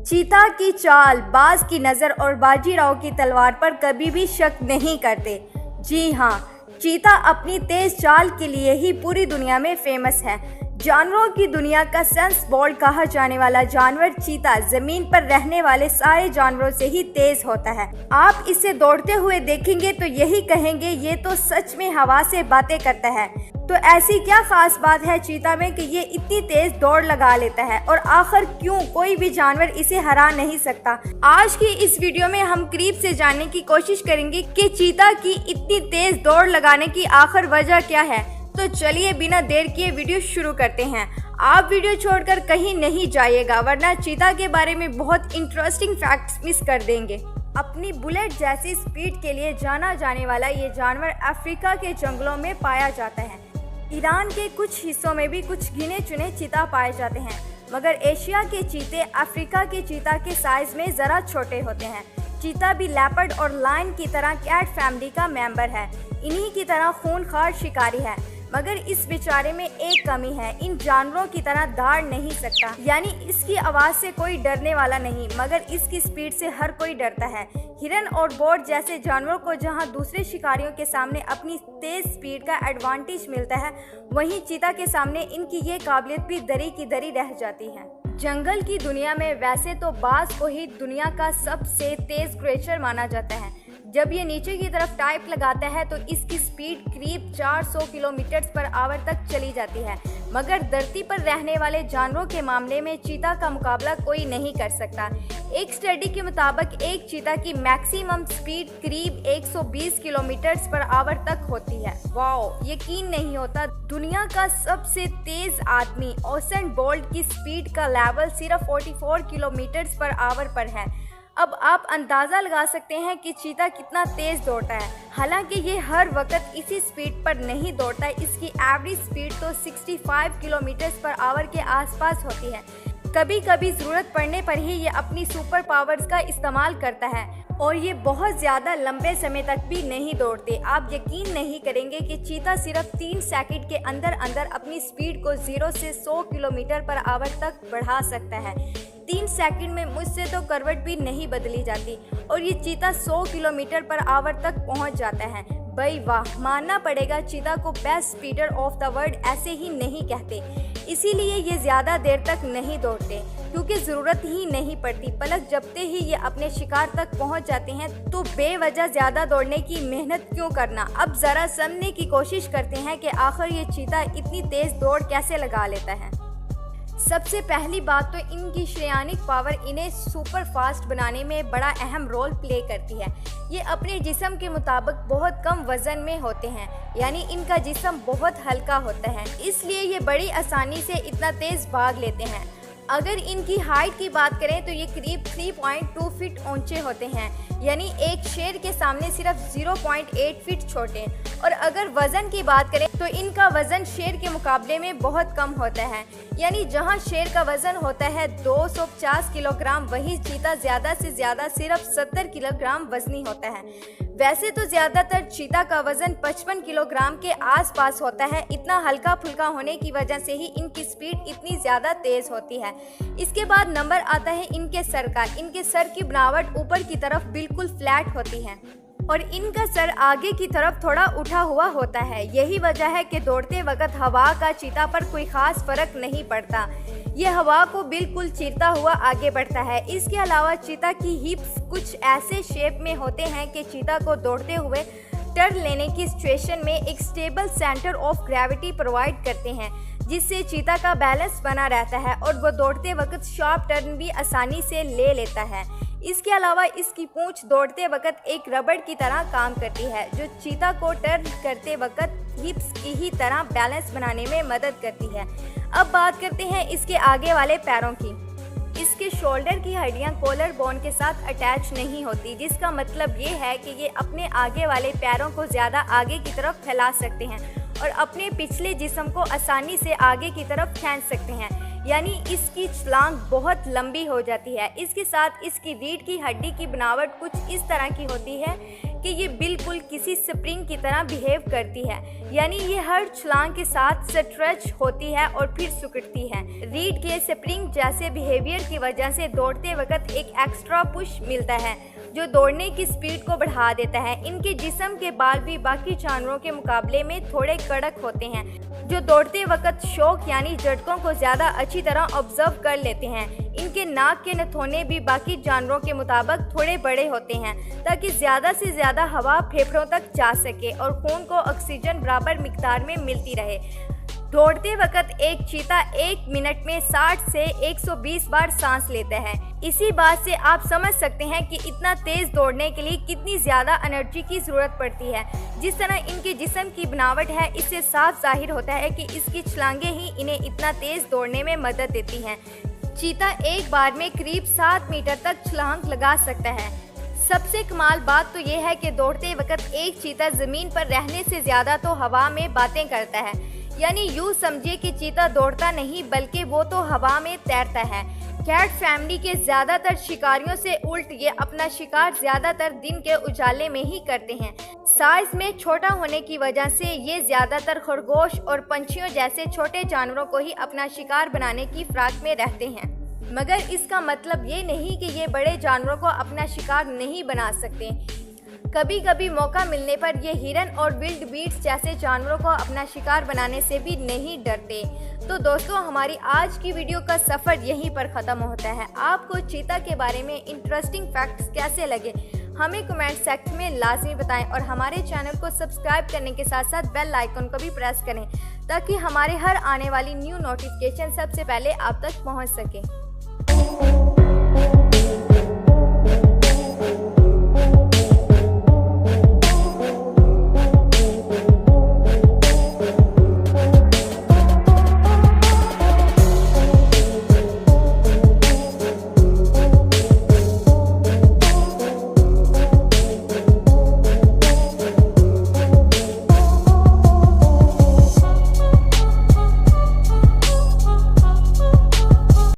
चीता की चाल, बाज की नज़र और बाजीराव की तलवार पर कभी भी शक नहीं करते। जी हाँ, चीता अपनी तेज चाल के लिए ही पूरी दुनिया में फेमस है। जानवरों की दुनिया का सेंस बॉल्ड कहा जाने वाला जानवर चीता जमीन पर रहने वाले सारे जानवरों से ही तेज होता है। आप इसे दौड़ते हुए देखेंगे तो यही कहेंगे ये तो सच में हवा से बातें करता है। तो ऐसी क्या खास बात है चीता में कि ये इतनी तेज दौड़ लगा लेता है, और आखिर क्यों कोई भी जानवर इसे हरा नहीं सकता? आज की इस वीडियो में हम करीब से जानने की कोशिश करेंगे कि चीता की इतनी तेज दौड़ लगाने की आखिर वजह क्या है। तो चलिए बिना देर किए वीडियो शुरू करते हैं। आप वीडियो छोड़कर कहीं नहीं जाइएगा, वरना चीता के बारे में बहुत इंटरेस्टिंग फैक्ट्स मिस कर देंगे। अपनी बुलेट जैसी स्पीड के लिए जाना जाने वाला ये जानवर अफ्रीका के जंगलों में पाया जाता है। ईरान के कुछ हिस्सों में भी कुछ गिने चुने चीता पाए जाते हैं, मगर एशिया के चीते अफ्रीका के चीता के साइज में ज़रा छोटे होते हैं। चीता भी लेपर्ड और लायन की तरह कैट फैमिली का मेंबर है। इन्हीं की तरह खूंखार शिकारी है, मगर इस बेचारे में एक कमी है, इन जानवरों की तरह दौड़ नहीं सकता। यानी इसकी आवाज़ से कोई डरने वाला नहीं, मगर इसकी स्पीड से हर कोई डरता है। हिरन और बोर्ड जैसे जानवरों को जहां दूसरे शिकारियों के सामने अपनी तेज स्पीड का एडवांटेज मिलता है, वहीं चीता के सामने इनकी ये काबिलियत भी दरी की दरी रह जाती है। जंगल की दुनिया में वैसे तो बाज को ही दुनिया का सबसे तेज क्रिएचर माना जाता है। जब ये नीचे की तरफ टाइप लगाता है तो इसकी स्पीड करीब 400 किलोमीटर पर आवर तक चली जाती है, मगर धरती पर रहने वाले जानवरों के मामले में चीता का मुकाबला कोई नहीं कर सकता। एक स्टडी के मुताबिक एक चीता की मैक्सिमम स्पीड करीब 120 किलोमीटर पर आवर तक होती है। वाओ, यकीन नहीं होता दुनिया का सबसे तेज आदमी यूसेन बोल्ट की स्पीड का लेवल सिर्फ 44 किलोमीटर पर आवर पर है। अब आप अंदाज़ा लगा सकते हैं कि चीता कितना तेज़ दौड़ता है। हालांकि ये हर वक्त इसी स्पीड पर नहीं दौड़ता, इसकी एवरेज स्पीड तो 65 किलोमीटर पर आवर के आसपास होती है। कभी कभी ज़रूरत पड़ने पर ही ये अपनी सुपर पावर्स का इस्तेमाल करता है, और ये बहुत ज़्यादा लंबे समय तक भी नहीं दौड़ते। आप यकीन नहीं करेंगे कि चीता सिर्फ 3 सेकंड के अंदर अंदर अपनी स्पीड को 0 से 100 किलोमीटर पर आवर तक बढ़ा सकता है। 3 सेकंड में मुझसे तो करवट भी नहीं बदली जाती, और ये चीता 100 किलोमीटर पर आवर तक पहुंच जाता है। भाई वाह, मानना पड़ेगा चीता को बेस्ट स्पीडर ऑफ द वर्ल्ड ऐसे ही नहीं कहते। इसीलिए ये ज़्यादा देर तक नहीं दौड़ते, क्योंकि ज़रूरत ही नहीं पड़ती। पलक झपकते ही ये अपने शिकार तक पहुंच जाते हैं, तो बेवजह ज़्यादा दौड़ने की मेहनत क्यों करना। अब ज़रा समझने की कोशिश करते हैं कि आखिर ये चीता इतनी तेज़ दौड़ कैसे लगा लेता है। सबसे पहली बात तो इनकी शयानिक पावर इन्हें सुपर फास्ट बनाने में बड़ा अहम रोल प्ले करती है। ये अपने जिस्म के मुताबिक बहुत कम वजन में होते हैं, यानी इनका जिस्म बहुत हल्का होता है, इसलिए ये बड़ी आसानी से इतना तेज़ भाग लेते हैं। अगर इनकी हाइट की बात करें तो ये करीब 3.2 फीट ऊंचे होते हैं, यानी एक शेर के सामने सिर्फ 0.8 फीट छोटे। और अगर वज़न की बात करें तो इनका वज़न शेर के मुकाबले में बहुत कम होता है, यानी जहां शेर का वज़न होता है 250 किलोग्राम, वहीं चीता ज़्यादा से ज़्यादा सिर्फ 70 किलोग्राम वज़नी होता है। वैसे तो ज़्यादातर चीता का वज़न 55 किलोग्राम के आसपास होता है। इतना हल्का फुल्का होने की वजह से ही इनकी स्पीड इतनी ज़्यादा तेज़ होती है। इसके बाद नंबर आता है इनके सर का। इनके सर की बनावट ऊपर की तरफ बिल्कुल फ्लैट होती है, और इनका सर आगे की तरफ थोड़ा उठा हुआ होता है। यही वजह है कि दौड़ते वक्त हवा का चीता पर कोई ख़ास फर्क नहीं पड़ता, ये हवा को बिल्कुल चीरता हुआ आगे बढ़ता है। इसके अलावा चीता की हिप्स कुछ ऐसे शेप में होते हैं कि चीता को दौड़ते हुए टर्न लेने की सिचुएशन में एक stable centre of gravity provide करते हैं, जिससे चीता का बैलेंस बना रहता है और वो दौड़ते वक्त शार्प टर्न भी आसानी से ले लेता है। इसके अलावा इसकी पूंछ दौड़ते वक्त एक रबड़ की तरह काम करती है, जो चीता को टर्न करते वक्त हिप्स की ही तरह बैलेंस बनाने में मदद करती है। अब बात करते हैं इसके आगे वाले पैरों की। इसके शोल्डर की हड्डियां कॉलर बोन के साथ अटैच नहीं होती, जिसका मतलब ये है कि ये अपने आगे वाले पैरों को ज़्यादा आगे की तरफ फैला सकते हैं और अपने पिछले जिस्म को आसानी से आगे की तरफ खींच सकते हैं, यानी इसकी छलांग बहुत लंबी हो जाती है। इसके साथ इसकी रीढ़ की हड्डी की बनावट कुछ इस तरह की होती है कि ये बिल्कुल किसी स्प्रिंग की तरह बिहेव करती है, यानी ये हर छलांग के साथ स्ट्रेच होती है और फिर सिकुड़ती है। रीढ़ के स्प्रिंग जैसे बिहेवियर की वजह से दौड़ते वक्त एक एक्स्ट्रा पुश मिलता है जो दौड़ने की स्पीड को बढ़ा देता है। इनके जिस्म के बाल भी बाकी जानवरों के मुकाबले में थोड़े कड़क होते हैं, जो दौड़ते वक्त शॉक यानी झटकों को ज़्यादा अच्छी तरह ऑब्जर्व कर लेते हैं। इनके नाक के नथोने भी बाकी जानवरों के मुताबिक थोड़े बड़े होते हैं ताकि ज़्यादा से ज़्यादा हवा फेफड़ों तक जा सके और खून को ऑक्सीजन बराबर मिकदार में मिलती रहे। दौड़ते वक्त एक चीता 1 मिनट में 60 से 120 बार सांस लेता है। इसी बात से आप समझ सकते हैं कि इतना तेज दौड़ने के लिए कितनी ज़्यादा एनर्जी की ज़रूरत पड़ती है। जिस तरह इनके जिस्म की बनावट है, इससे साफ जाहिर होता है कि इसकी छलांगें ही इन्हें इतना तेज दौड़ने में मदद देती हैं। चीता एक बार में करीब 7 मीटर तक छलांग लगा सकता है। सबसे कमाल बात तो यह है कि दौड़ते वक्त एक चीता ज़मीन पर रहने से ज़्यादा तो हवा में बातें करता है, यानी यूँ समझिए कि चीता दौड़ता नहीं बल्कि वो तो हवा में तैरता है। कैट फैमिली के ज़्यादातर शिकारियों से उल्ट ये अपना शिकार ज़्यादातर दिन के उजाले में ही करते हैं। साइज में छोटा होने की वजह से ये ज़्यादातर खरगोश और पंछियों जैसे छोटे जानवरों को ही अपना शिकार बनाने की फिराक में रहते हैं, मगर इसका मतलब ये नहीं कि ये बड़े जानवरों को अपना शिकार नहीं बना सकते। कभी कभी मौका मिलने पर ये हिरन और विल्ड बीट्स जैसे जानवरों को अपना शिकार बनाने से भी नहीं डरते। तो दोस्तों, हमारी आज की वीडियो का सफ़र यहीं पर ख़त्म होता है। आपको चीता के बारे में इंटरेस्टिंग फैक्ट्स कैसे लगे हमें कमेंट सेक्शन में लाजमी बताएं और हमारे चैनल को सब्सक्राइब करने के साथ साथ बेल आइकन को भी प्रेस करें ताकि हमारे हर आने वाली न्यू नोटिफिकेशन सबसे पहले आप तक पहुंच सके।